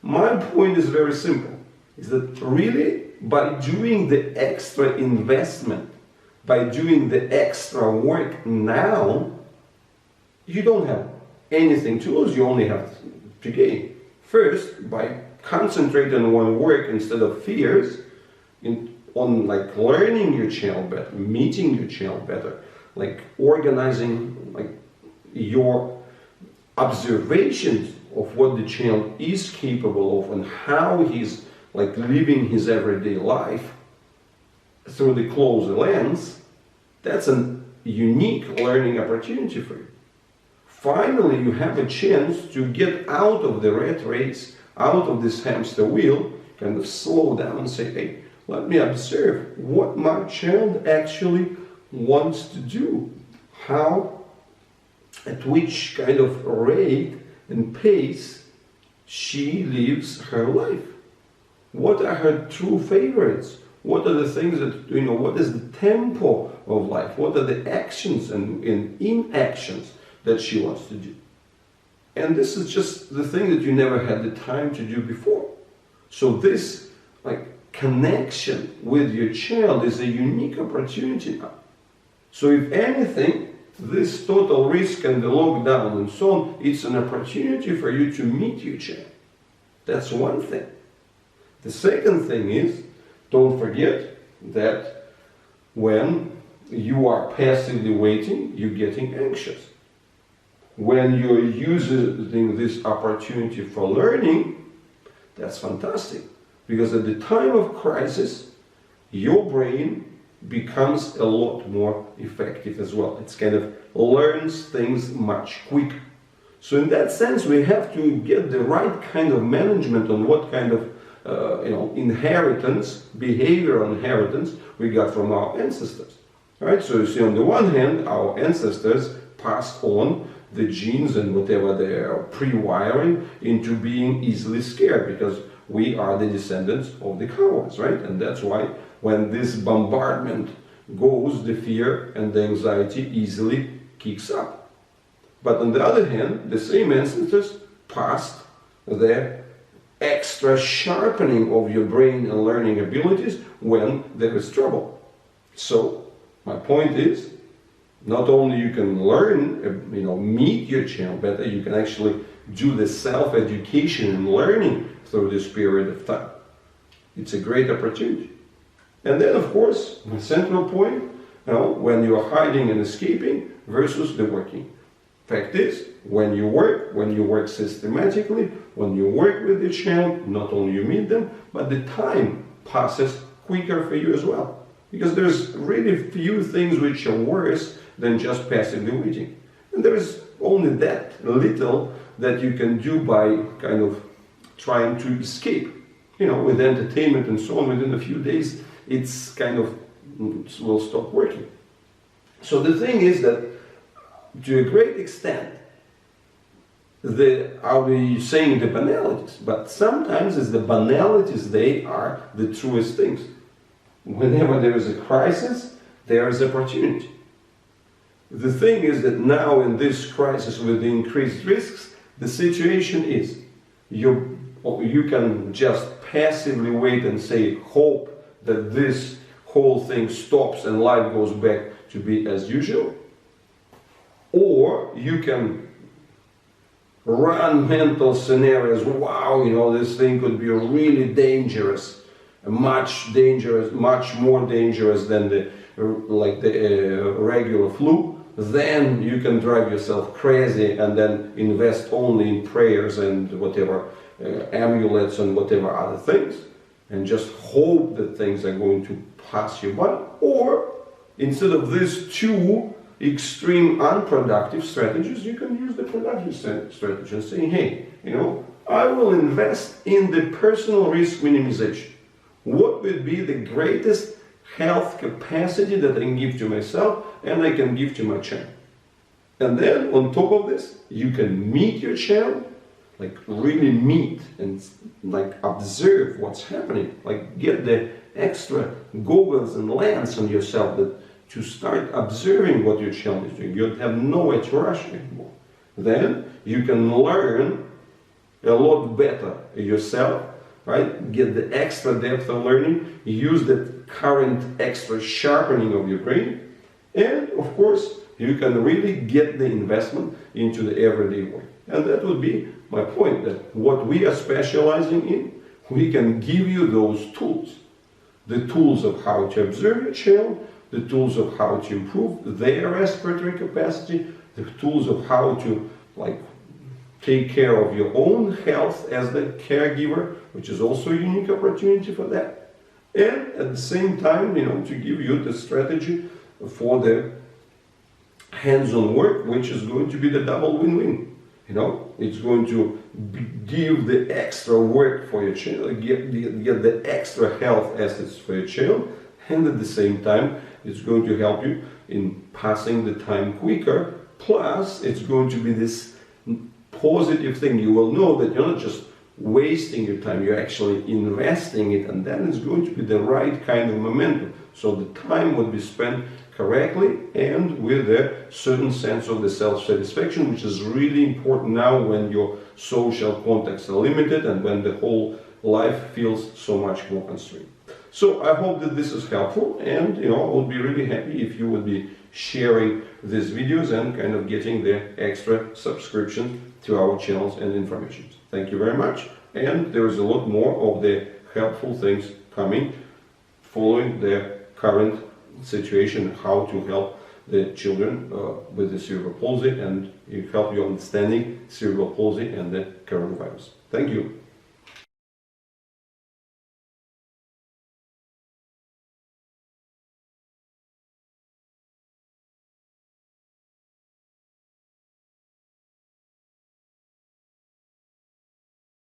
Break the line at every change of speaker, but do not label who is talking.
My point is very simple, is that really by doing the extra investment, by doing the extra work now, you don't have anything to lose, you only have to gain. First, by concentrating on work instead of fears, on like learning your child better, meeting your child better, like organizing like your observations of what the child is capable of and how he's like living his everyday life through the closed lens, that's a unique learning opportunity for you. Finally, you have a chance to get out of the rat race, out of this hamster wheel, kind of slow down and say, hey, let me observe what my child actually wants to do, how, at which kind of rate and pace she lives her life. What are her true favorites? What are the things that, what is the tempo of life? What are the actions and inactions that she wants to do? And this is just the thing that you never had the time to do before. So this like connection with your child is a unique opportunity now. So if anything, this total risk and the lockdown and so on, it's an opportunity for you to meet your child. That's one thing. The second thing is, don't forget that when you are passively waiting, you're getting anxious. When you're using this opportunity for learning, that's fantastic. Because at the time of crisis, your brain becomes a lot more effective as well. It's kind of learns things much quicker. So in that sense, we have to get the right kind of management on what kind of inheritance, behavioral inheritance we got from our ancestors. Right? So you see, on the one hand, our ancestors passed on the genes and whatever their pre-wiring into being easily scared, because we are the descendants of the cowards, right? And that's why when this bombardment goes, the fear and the anxiety easily kicks up. But on the other hand, the same ancestors passed the extra sharpening of your brain and learning abilities when there is trouble. So my point is, not only you can learn, meet your child better, you can actually do the self-education and learning through this period of time. It's a great opportunity. And then, of course, the central point, when you are hiding and escaping versus the working. Fact is, when you work systematically, when you work with the child, not only you meet them, but the time passes quicker for you as well. Because there's really few things which are worse than just passively waiting. And there is only that little that you can do by kind of trying to escape. With entertainment and so on, within a few days, it's kind of will stop working. So the thing is that, to a great extent, I'll be saying the banalities, but sometimes it's the banalities, they are the truest things. Whenever there is a crisis, there is opportunity. The thing is that now in this crisis with the increased risks, the situation is you can just passively wait and say, hope that this whole thing stops and life goes back to be as usual. Or you can run mental scenarios, wow, this thing could be really dangerous, much more dangerous than the regular flu. Then you can drive yourself crazy and then invest only in prayers and whatever amulets and whatever other things, and just hope that things are going to pass you by. Or instead of these two extreme unproductive strategies, you can use the productive strategy and say, hey, I will invest in the personal risk minimization. What would be the greatest health capacity that I can give to myself and I can give to my child? And then on top of this, you can meet your child, like really meet and like observe what's happening, like get the extra goggles and lens on yourself to start observing what your child is doing. You have nowhere to rush anymore. Then you can learn a lot better yourself, right? Get the extra depth of learning, use that current extra sharpening of your brain, and of course, you can really get the investment into the everyday work. And that would be my point, that what we are specializing in, we can give you those tools. The tools of how to observe your child, the tools of how to improve their respiratory capacity, the tools of how to take care of your own health as the caregiver, which is also a unique opportunity for that. And at the same time, to give you the strategy for the hands-on work, which is going to be the double win-win. It's going to give the extra work for your child, get the extra health assets for your child, and at the same time, it's going to help you in passing the time quicker. Plus, it's going to be this positive thing. You will know that you're not just wasting your time, you're actually investing it, and then it's going to be the right kind of momentum. So the time would be spent correctly and with a certain sense of the self-satisfaction, which is really important now when your social contacts are limited and when the whole life feels so much more constrained. So I hope that this is helpful, and I would be really happy if you would be sharing these videos and kind of getting the extra subscription to our channels and information. Thank you very much, and there is a lot more of the helpful things coming following the current situation, how to help the children with the cerebral palsy and help you understanding cerebral palsy and the coronavirus. Thank you.